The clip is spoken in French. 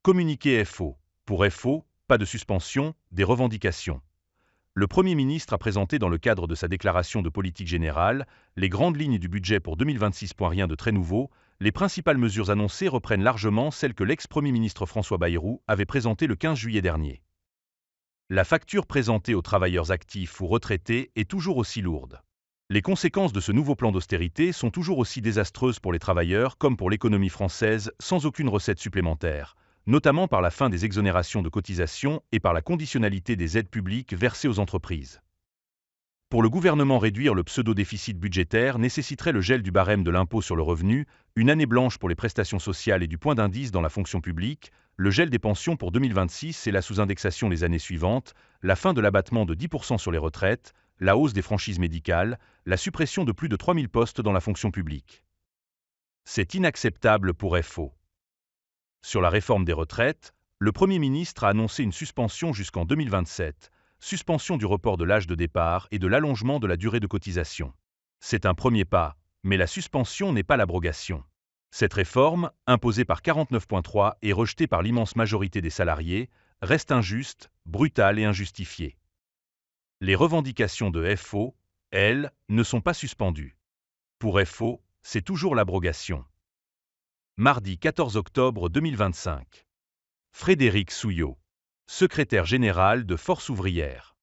Communiqué FO. Pour FO, pas de suspension, des revendications. Le Premier ministre a présenté dans le cadre de sa déclaration de politique générale les grandes lignes du budget pour 2026. Rien de très nouveau, les principales mesures annoncées reprennent largement celles que l'ex-Premier ministre François Bayrou avait présentées le 15 juillet dernier. La facture présentée aux travailleurs actifs ou retraités est toujours aussi lourde. Les conséquences de ce nouveau plan d'austérité sont toujours aussi désastreuses pour les travailleurs comme pour l'économie française, sans aucune recette supplémentaire, notamment par la fin des exonérations de cotisations et par la conditionnalité des aides publiques versées aux entreprises. Pour le gouvernement, réduire le pseudo-déficit budgétaire nécessiterait le gel du barème de l'impôt sur le revenu, une année blanche pour les prestations sociales et du point d'indice dans la fonction publique, le gel des pensions pour 2026 et la sous-indexation les années suivantes, la fin de l'abattement de 10% sur les retraites, la hausse des franchises médicales, la suppression de plus de 3000 postes dans la fonction publique. C'est inacceptable pour FO. Sur la réforme des retraites, le Premier ministre a annoncé une suspension jusqu'en 2027, suspension du report de l'âge de départ et de l'allongement de la durée de cotisation. C'est un premier pas, mais la suspension n'est pas l'abrogation. Cette réforme, imposée par 49.3 et rejetée par l'immense majorité des salariés, reste injuste, brutale et injustifiée. Les revendications de FO, elles, ne sont pas suspendues. Pour FO, c'est toujours l'abrogation. Mardi 14 octobre 2025. Frédéric Souillot, secrétaire général de Force ouvrière.